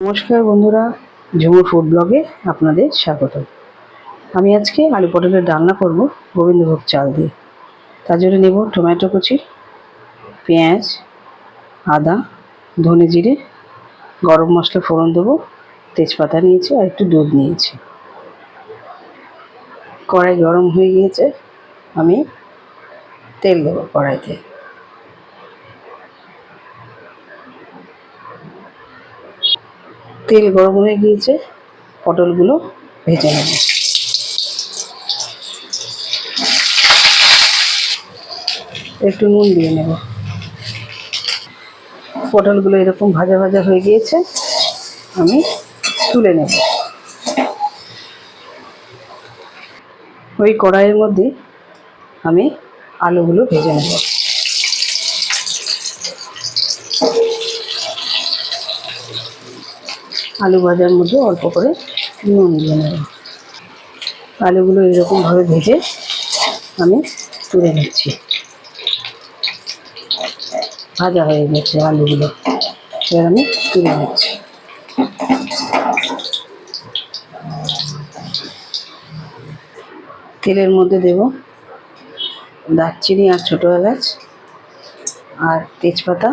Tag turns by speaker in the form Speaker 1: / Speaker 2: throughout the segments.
Speaker 1: নমস্কার বন্ধুরা, ঝুমুর ফুড ব্লগে আপনাদের স্বাগত। আমি আজকে আলু পটলের ডালনা করব গোবিন্দভোগ চাল দিয়ে। তার জন্য নেব টমেটো কুচি, পেঁয়াজ, আদা, ধনে জিরে, গরম মশলা ফোড়ন দেবো, তেজপাতা নিয়েছি আর একটু দুধ নিয়েছি। কড়াই গরম হয়ে গিয়েছে, আমি তেল দেবো কড়াইতে। তেল গরম হয়ে গিয়েছে, পটলগুলো ভেজে নেব। একটু নুন দিয়ে নেব। পটলগুলো এরকম ভাজা ভাজা হয়ে গিয়েছে, আমি তুলে নেব। ওই কড়াইয়ের মধ্যে আমি আলুগুলো ভেজে নেব। আলু ভাজার মধ্যে অল্প করে নুন দিয়ে নেব। আলুগুলো এরকমভাবে ভেজে আমি তুলে নিচ্ছি। ভাজা হয়ে গেছে আলুগুলো, এবার আমি তুলে নিচ্ছি। তেলের মধ্যে দেব দারচিনি আর ছোটো এলাচ আর তেজপাতা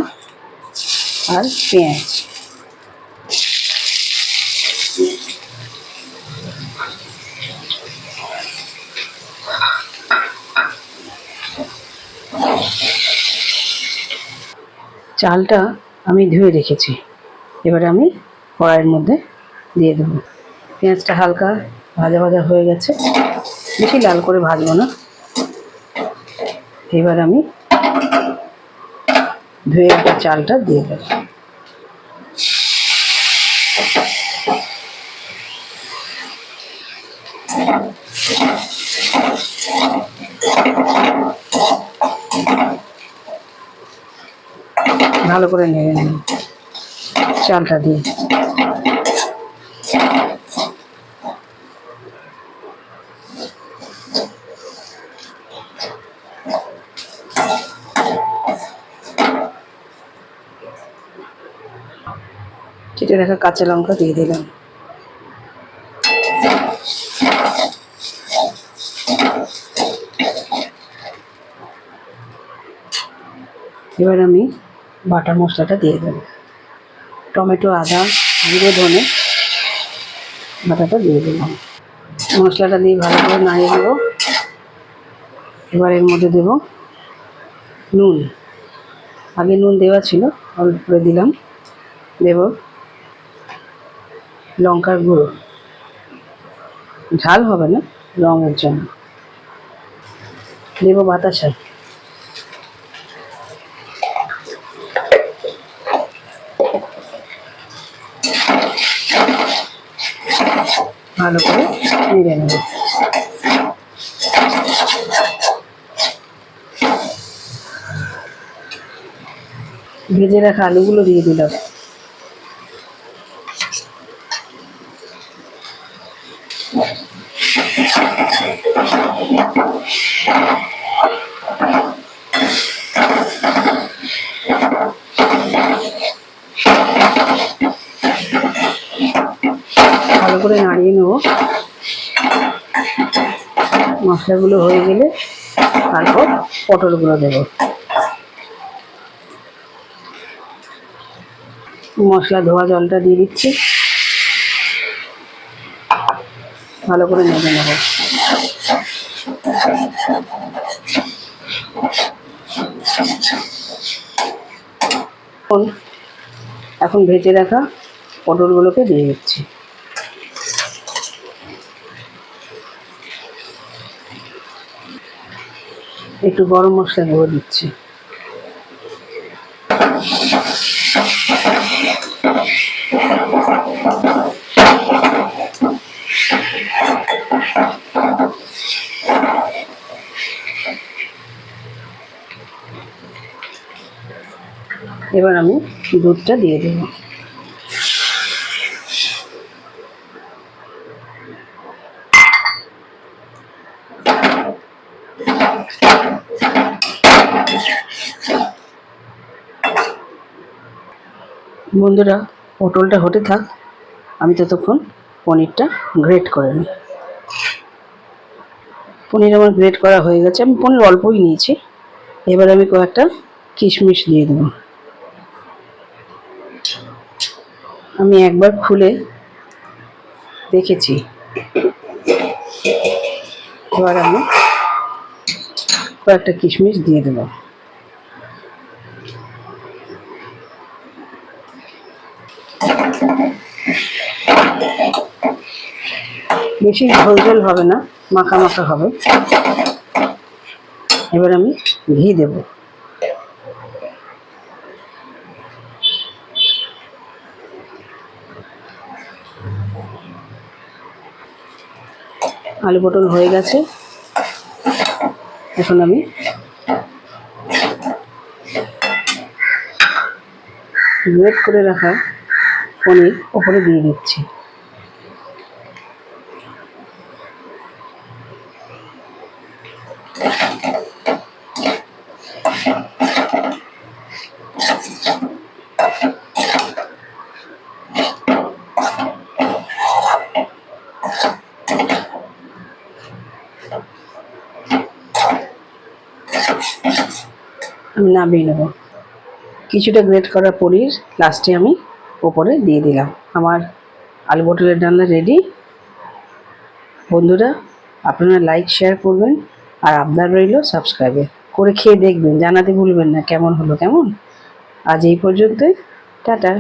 Speaker 1: আর পেঁয়াজ। চালটা আমি ধুয়ে রেখেছি, এবারে আমি কড়াইয়ের মধ্যে দিয়ে দেবো। পেঁয়াজটা হালকা ভাজা ভাজা হয়ে গেছে, বেশি লাল করে ভাজবো না। এবার আমি ধুয়ে রাখা চালটা দিয়ে দেবো। ভালো করে নেড়ে নিই চালটা দিয়ে। কেটে রাখা কাঁচা লঙ্কা দিয়ে দিলাম। এবার আমি বাটা মশলাটা দিয়ে দেবো। টমেটো, আদা, জিরে, ধনে বাটাটা দিয়ে দিলাম। মশলাটা দিয়ে ভালো করে নাড়িয়ে দেবো। এবার এর মধ্যে দেবো নুন। আগে নুন দেওয়া ছিল, অল্প করে দিলাম। দেব লঙ্কার গুঁড়ো, ঝাল হবে না, রঙের জন্য। দেব বাতাসা। ভালো করে নেড়ে নেব। ভেজে রাখা আলুগুলো দিয়ে দিলাম। ভালো করে নাড়িয়ে নেব। মশলাগুলো হয়ে গেলে তারপর পটলগুলো দেব। মশলা ধোয়া জলটা দিয়ে দিচ্ছি, ভালো করে নেড়ে নেব। এখন ভেজে রাখা পটলগুলোকে দিয়ে দিচ্ছি। একটু গরম মশলা গুঁড়ো দিচ্ছি। এবার আমি দুধটা দিয়ে দেব। বন্ধুরা, পটলটা হতে থাক, আমি ততক্ষণ পনিরটা গ্রেট করে নিই। পনির আমার গ্রেট করা হয়ে গেছে, আমি পনির অল্পই নিয়েছি। এবার আমি কয়েকটা কিশমিশ দিয়ে দেবো। আমি একবার খুলে দেখেছি, এবার আমি কয়েকটা কিশমিশ দিয়ে দেবো। বেশি ঝোল ঝোল হবে না, মাখা মাখা হবে। এবার আমি ঘি দেব। আলু পটল হয়ে গেছে, এখন আমি গ্রেট করে রাখা পনির ওপরে দিয়ে দিচ্ছি। আমি নামিয়ে নেব। কিছুটা গ্রেট করা পনির লাস্টে আমি ওপরে দিয়ে দিলাম। আমার আলু পটলের ডালনা রেডি। বন্ধুরা, আপনারা লাইক শেয়ার করবেন, আর আবদার রইল সাবস্ক্রাইবে করে খেয়ে দেখবেন, জানাতে ভুলবেন না কেমন হলো। কেমন, আজ এই পর্যন্তই, টাটা।